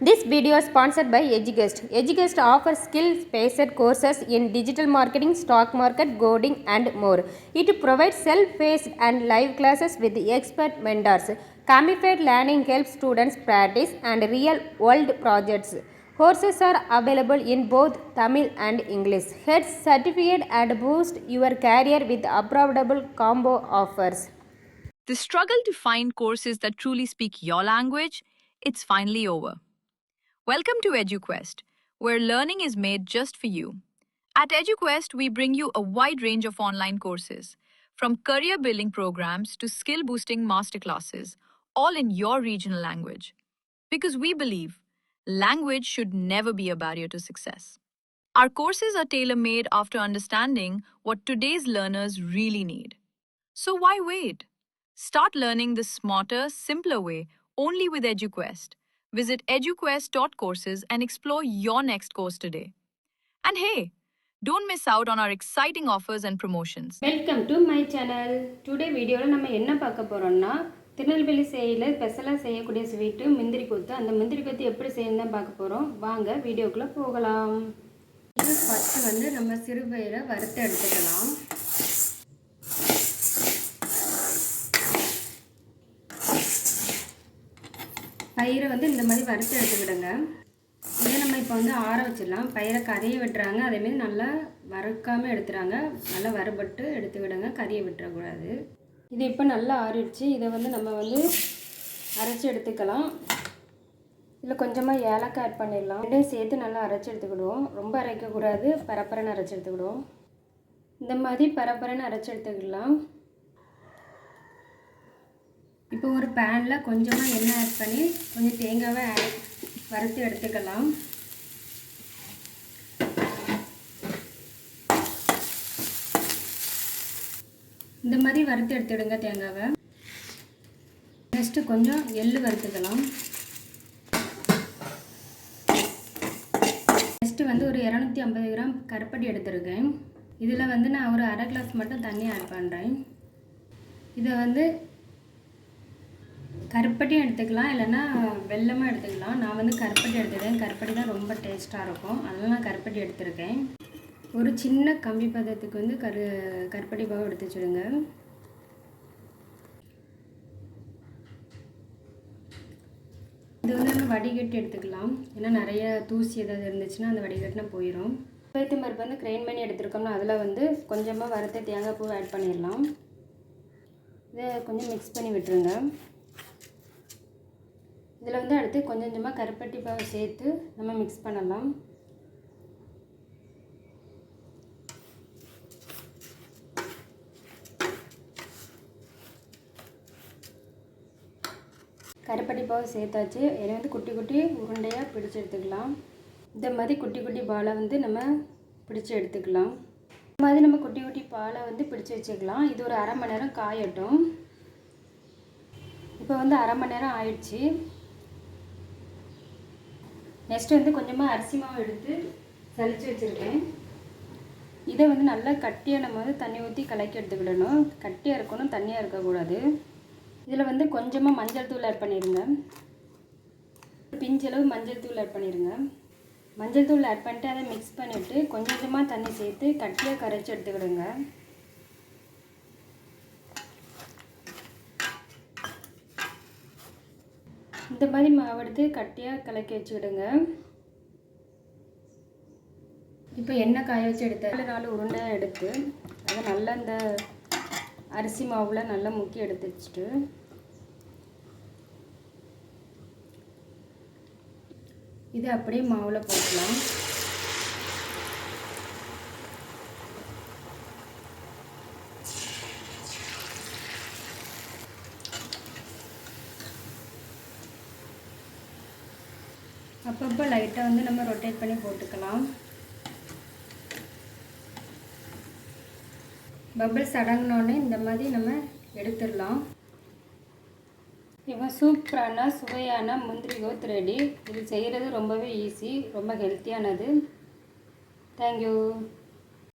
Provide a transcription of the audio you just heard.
This video is sponsored by EduQuest. EduQuest offers skill-based courses in digital marketing, stock market, coding, and more. It provides self-paced and live classes with expert mentors. Gamified learning helps students practice and real-world projects. Courses are available in both Tamil and English. Get certificate and boost your career with affordable combo offers. The struggle to find courses that truly speak your language, it's finally over. Welcome to EduQuest, where learning is made just for you. At EduQuest, we bring you a wide range of online courses, from career building programs to skill boosting masterclasses, all in your regional language. Because we believe language should never be a barrier to success. Our courses are tailor made after understanding what today's learners really need. So why wait? Start learning the smarter, simpler way only with EduQuest. Visit eduquest.courses and explore your next course today. And hey, don't miss out on our exciting offers and promotions. Welcome to my channel. Today video நம்ம என்ன பார்க்க போறோம்னா திருநெல்வேலி சேயில ஸ்பெஷலா செய்யக்கூடிய sweet முந்திரி கொத்து. அந்த முந்திரி கொத்து எப்படி செய்யணும்னு தான் பார்க்க போறோம். வாங்க வீடியோக்குள்ள போகலாம். இது ஃபர்ஸ்ட் வந்து நம்ம சிறுபயிரை வறுத்து எடுத்துக்கலாம். பயிரை வந்து இந்த மாதிரி வறுத்து எடுத்துக்கிடுங்க. இதை நம்ம இப்போ வந்து ஆற வச்சிடலாம். பயிரை கறியை விட்டுறாங்க, அதேமாரி நல்லா வறுக்காமல் எடுத்துறாங்க. நல்லா வறுபட்டு எடுத்துக்கிடுங்க, கறியை விட்டுறக்கூடாது. இது இப்போ நல்லா ஆறிடுச்சு. இதை வந்து நம்ம வந்து அரைச்சி எடுத்துக்கலாம். இதில் கொஞ்சமாக ஏலக்காய் ஆட் பண்ணிடலாம். ரெண்டையும் சேர்த்து நல்லா அரைச்சி எடுத்துக்கிடுவோம். ரொம்ப அரைக்கக்கூடாது, பரப்பரன்னு அரைச்சி எடுத்துக்கிடுவோம். இந்த மாதிரி பரப்பரன்னு அரைச்சி எடுத்துக்கிடலாம். இப்போ ஒரு பேனில் கொஞ்சமாக எண்ணெய் ஆட் பண்ணி கொஞ்சம் தேங்காவை வறுத்து எடுத்துக்கலாம். இந்த மாதிரி வறுத்து எடுத்துடுங்க தேங்காவை. நெக்ஸ்ட்டு கொஞ்சம் எள்ளு வறுத்துக்கலாம். நெக்ஸ்ட்டு வந்து ஒரு 250 கிராம் கருப்பட்டி எடுத்துருக்கேன். இதில் வந்து நான் ஒரு அரை கிளாஸ் மட்டும் தண்ணி ஆட் பண்ணுறேன். இதை வந்து கருப்பட்டியும் எடுத்துக்கலாம், இல்லைன்னா வெல்லமும் எடுத்துக்கலாம். நான் வந்து கருப்பட்டி எடுத்துக்கிறேன். கருப்பட்டி தான் ரொம்ப டேஸ்ட்டாக இருக்கும், அதனால் நான் கருப்பட்டி எடுத்துருக்கேன். ஒரு சின்ன கம்பி பதத்துக்கு வந்து கருப்பட்டி பாவு எடுத்து வச்சுடுங்க. இது வந்து நம்ம வடிகட்டி எடுத்துக்கலாம். ஏன்னா நிறைய தூசி ஏதாவது இருந்துச்சுன்னா அந்த வடிகட்டினா போயிடும். பேத்து பருப்பு வந்து கிரைண்ட் பண்ணி எடுத்துருக்கோம்னா அதில் வந்து கொஞ்சமாக வறுத்த தேங்காய் பூ ஆட் பண்ணிடலாம். இதை கொஞ்சம் மிக்ஸ் பண்ணி விட்டுருங்க. இதில் வந்து அடுத்து கொஞ்சம் கொஞ்சமாக கருப்பட்டி பாவை சேர்த்து நம்ம மிக்ஸ் பண்ணலாம். கருப்பட்டி பாவை சேர்த்தாச்சு. இதை வந்து குட்டி குட்டி உருண்டையாக பிடிச்சி எடுத்துக்கலாம். இந்த மாதிரி குட்டி குட்டி பாலை வந்து நம்ம பிடிச்சி எடுத்துக்கலாம். இந்த மாதிரி நம்ம குட்டி குட்டி பாலை வந்து பிடிச்சி வச்சுக்கலாம். இது ஒரு அரை மணி நேரம் காயட்டும். இப்போ வந்து அரை மணி நேரம் ஆயிடுச்சு. நெக்ஸ்ட் வந்து கொஞ்சமாக அரிசி மாவு எடுத்து சலிச்சு வச்சுருக்கேன். இதை வந்து நல்லா கட்டியாக நம்ம வந்து தண்ணி ஊற்றி கலக்கி எடுத்துக்கிடணும். கட்டியாக இருக்கணும், தண்ணியாக இருக்கக்கூடாது. இதில் வந்து கொஞ்சமாக மஞ்சள் தூள் ஆட் பண்ணிடுங்க. பிஞ்சளவு மஞ்சள் தூள் ஆட் பண்ணிடுங்க. மஞ்சள் தூள் ஆட் பண்ணிட்டு அதை மிக்ஸ் பண்ணிவிட்டு கொஞ்சம் கொஞ்சமாக தண்ணி சேர்த்து கட்டியாக கரைச்சி எடுத்துக்கிடுங்க. இந்த மாதிரி மாவு எடுத்து கட்டியாக கலக்கி வச்சுக்கிடுங்க. இப்போ எண்ணெய் காய வச்சு எடுத்த 4 உருண்டை எடுத்து அதை நல்லா இந்த அரிசி மாவில் நல்லா முக்கி எடுத்து வச்சுட்டு இது அப்படியே மாவில் போட்டுக்கலாம். அப்பப்போ லைட்டாக வந்து நம்ம ரொட்டேட் பண்ணி போட்டுக்கலாம். பபிள்ஸ் அடங்கினோடனே இந்த மாதிரி நம்ம எடுத்துடலாம். இப்போ சூப்பரான சுவையான முந்திரி கொத்து ரெடி. இது செய்கிறது ரொம்பவே ஈஸி, ரொம்ப ஹெல்த்தியானது. தேங்க்யூ.